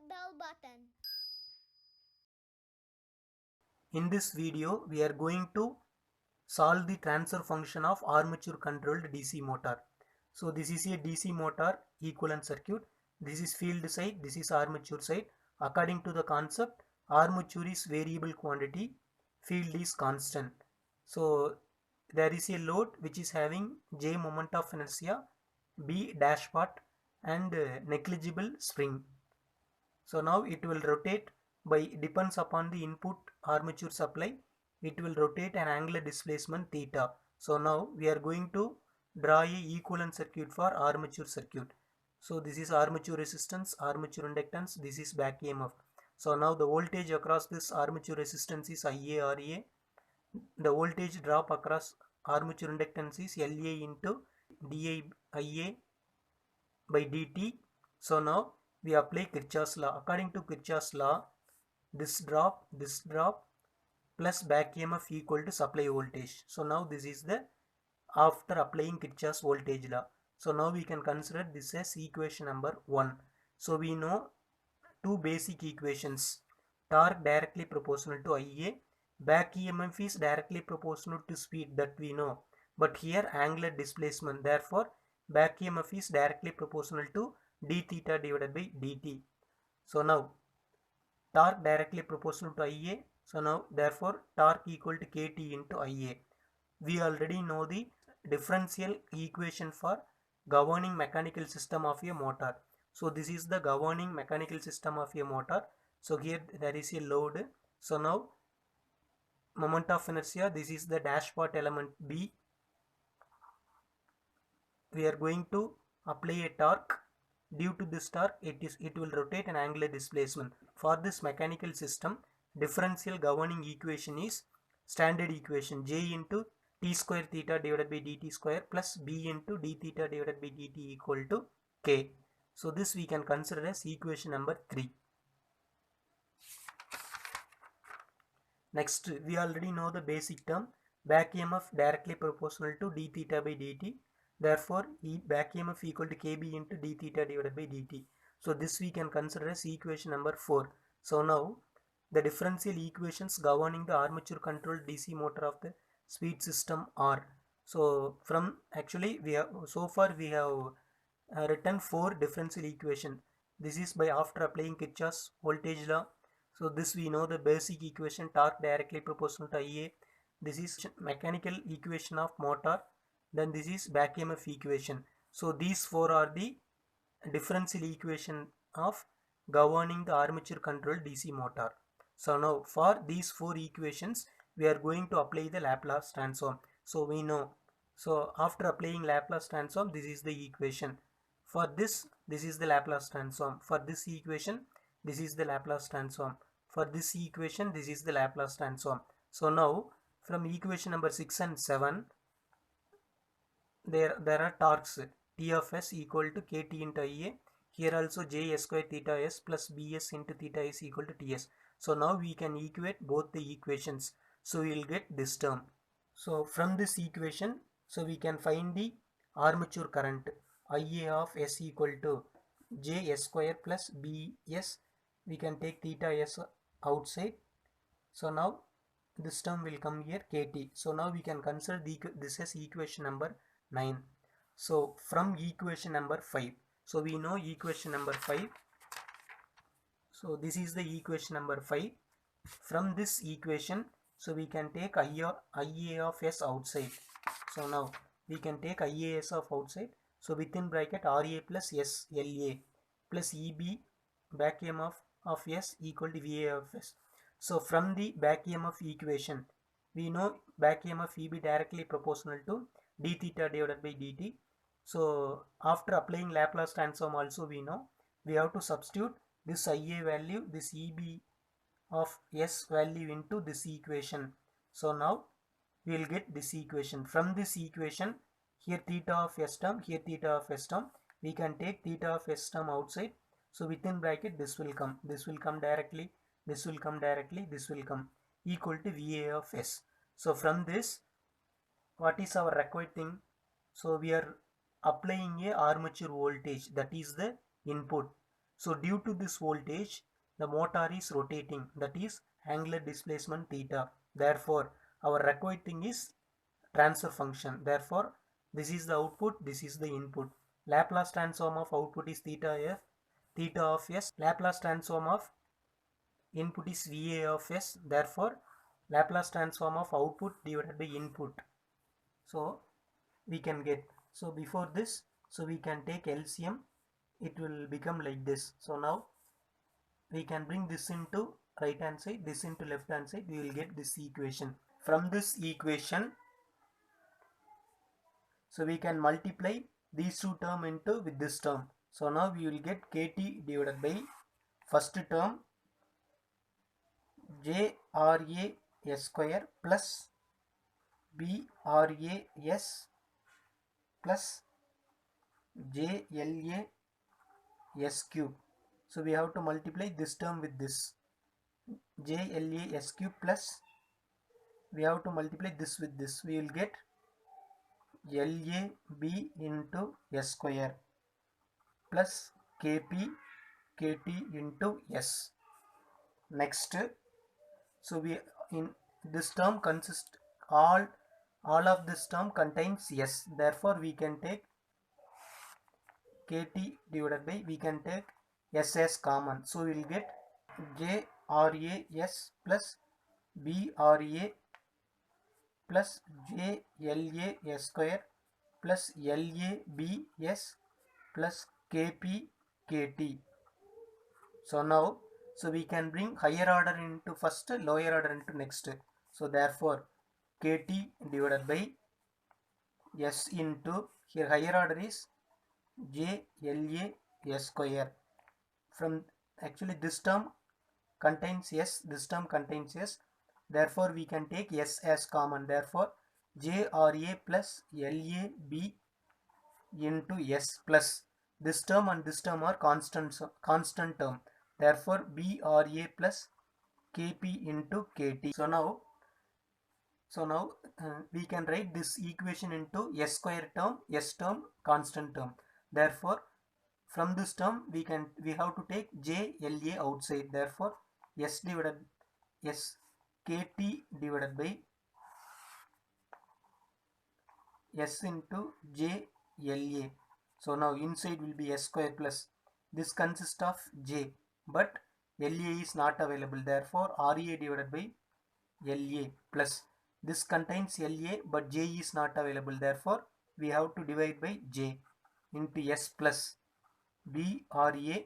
bell button. In this video, we are going to solve the transfer function of armature controlled DC motor. So this is a DC motor equivalent circuit. This is field side, this is armature side. According to the concept, armature is variable quantity, field is constant. So there is a load which is having J moment of inertia, B dash part, and negligible spring. So now it will rotate by depends upon the input armature supply. It will rotate an angular displacement theta. So now we are going to draw a equivalent circuit for armature circuit. So this is armature resistance, armature inductance, this is back EMF. So now the voltage across this armature resistance is IaRa. The voltage drop across armature inductance is La into dIa by dt. So now we apply Kirchhoff's law. According to Kirchhoff's law, this drop plus back EMF equal to supply voltage. So now this is the after applying Kirchhoff's voltage law. So now we can consider this as equation number 1. So we know two basic equations. Torque directly proportional to Ia. Back EMF is directly proportional to speed, that we know. But here angular displacement. Therefore, back EMF is directly proportional to d theta divided by dt. So now torque directly proportional to Ia. So now therefore torque equal to Kt into Ia. We already know the differential equation for governing mechanical system of a motor. So this is the governing mechanical system of a motor. So here there is a load. So now moment of inertia, this is the dash part element B. We are going to apply a torque. Due to this torque, it will rotate an angular displacement. For this mechanical system, differential governing equation is standard equation J into t square theta divided by dt square plus B into d theta divided by dt equal to K. So this we can consider as equation number 3. Next, we already know the basic term back EMF directly proportional to d theta by dt. Therefore, back EMF equal to Kb into d theta divided by dt. So this we can consider as equation number 4. So now the differential equations governing the armature controlled DC motor of the speed system are. So from actually we have so far we have written 4 differential equation. This is by after applying Kirchhoff's voltage law. So this we know the basic equation torque directly proportional to Ia. This is mechanical equation of motor. Then this is back EMF equation. So these 4 are the differential equation of governing the armature controlled DC motor. So now for these 4 equations we are going to apply the Laplace transform. So we know. So after applying Laplace transform, this is the equation. For this is the Laplace transform. For this equation, this is the Laplace transform. For this equation, this is the Laplace transform. So now from equation number 6 and 7, there are torques. T of S equal to Kt into Ia. Here also J S square theta S plus Bs into theta S equal to Ts. So now we can equate both the equations. So we will get this term. So from this equation, so we can find the armature current. Ia of S equal to J S square plus Bs. We can take theta S outside. So now this term will come here Kt. So now we can consider this as equation number 9. So from equation number 5. So we know equation number 5. So this is the equation number 5. From this equation, so we can take Ia of S outside. So now we can take IAS of outside. So within bracket Ra plus S La plus Eb back EMF of S equal to Va of S. So from the back EMF equation, we know back EMF Eb directly proportional to d theta divided by dt. So after applying Laplace transform also we know we have to substitute this Ia value, this Eb of S value into this equation. So now we will get this equation. From this equation, here theta of S term, here theta of S term, we can take theta of S term outside. So within bracket this will come directly, this will come directly, this will come equal to Va of S. So from this, what is our required thing? So we are applying a armature voltage, that is the input. So due to this voltage, the motor is rotating, that is angular displacement theta. Therefore, our required thing is transfer function. Therefore, this is the output, this is the input. Laplace transform of output is theta f, theta of s. Laplace transform of input is Va of s. Therefore, Laplace transform of output divided by input. So we can get, so before this, so we can take LCM, it will become like this. So now we can bring this into right hand side, this into left hand side, we will get this equation. From this equation, so we can multiply these two term into with this term. So now we will get KT divided by first term JRA S square plus BRA S plus JLA S cube. So we have to multiply this term with this JLA S cube plus we have to multiply this with this. We will get LAB into S square plus KP KT into S. Next, so we in this term consists all of this term contains S. Therefore, we can take KT divided by, we can take S as common. So we will get JRA S plus BRA plus JLA S square plus LAB S plus KP KT. So now, so we can bring higher order into first, lower order into next. So therefore, KT divided by S into, here higher order is JLA S square. From actually this term contains S, this term contains S. Therefore, we can take S as common. Therefore, JRA plus LAB into S plus this term and this term are constant term. Therefore, BRA plus KP into KT. So now we can write this equation into S square term, S term, constant term. Therefore, from this term we have to take JLA outside. Therefore, S KT divided by S into JLA. So now inside will be S square plus this consists of J, but LA is not available. Therefore, RA divided by LA plus this contains LA but J is not available. Therefore, we have to divide by J into S plus BRA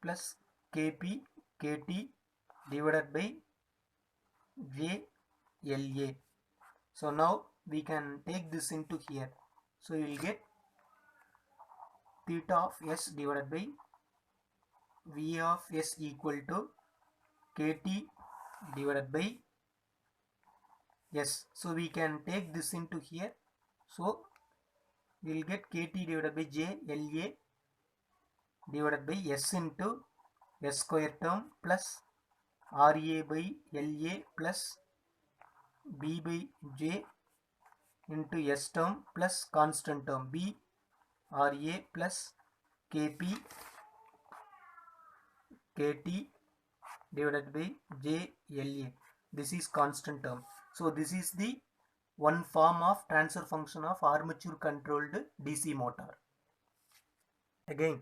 plus KP KT divided by JLA. So now we can take this into here. So you will get theta of S divided by V of S equal to KT divided by S. So we can take this into here. So we will get KT divided by JLA divided by S into S square term plus RA by LA plus B by J into S term plus constant term B RA plus KP KT divided by JLA. This is constant term. So this is the one form of transfer function of armature controlled DC motor. Again,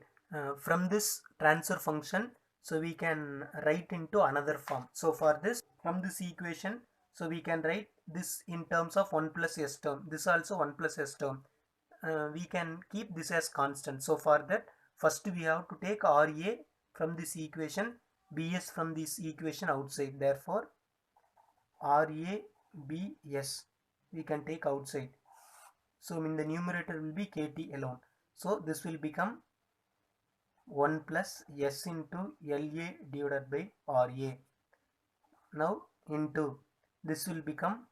from this transfer function, so we can write into another form. So for this, from this equation, so we can write this in terms of 1 plus S term. This also 1 plus S term. We can keep this as constant. So for that, first we have to take RA from this equation, BS from this equation outside. Therefore, RA BS we can take outside. So in the numerator will be KT alone. So this will become 1 plus S into LA divided by RA. Now into this will become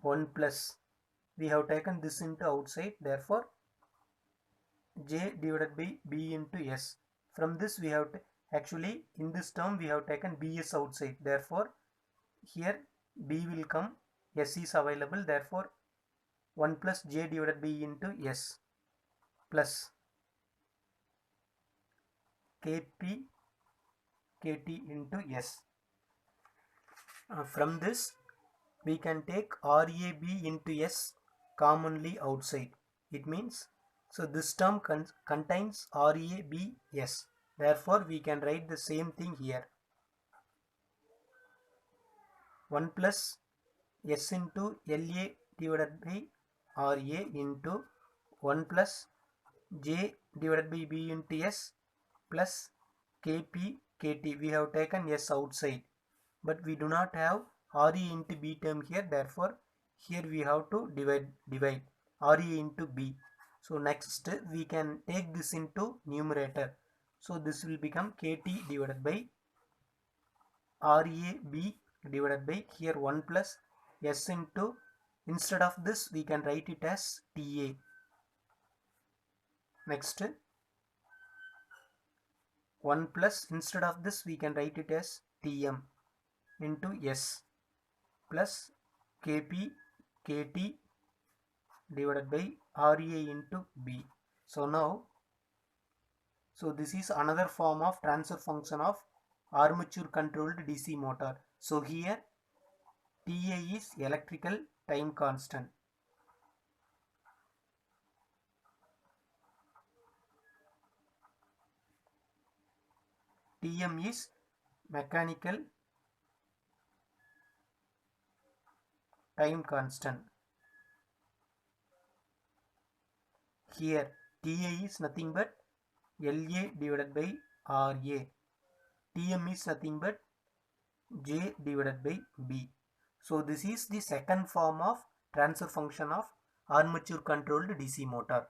1 plus, we have taken this into outside. Therefore, J divided by B into S. From this we have actually in this term we have taken BS outside. Therefore, here B will come, S is available. Therefore, 1 plus J divided by E into S plus Kp Kt into S. From this we can take RAB into S commonly outside. It means, so this term contains RABS. Therefore we can write the same thing here. 1 plus S into LA divided by RA into 1 plus J divided by B into S plus Kp Kt. We have taken S outside, but we do not have RE into B term here. Therefore here we have to divide RE into B. So next we can take this into numerator. So this will become Kt divided by RAB divided by here 1 plus S into, instead of this we can write it as TA. Next 1 plus, instead of this we can write it as Tm into S plus Kp Kt divided by Ra into B. So now, so this is another form of transfer function of armature controlled DC motor. So here TA is electrical time constant. Tm is mechanical time constant. Here TA is nothing but LA divided by RA. Tm is nothing but J divided by B. So this is the second form of transfer function of armature controlled DC motor.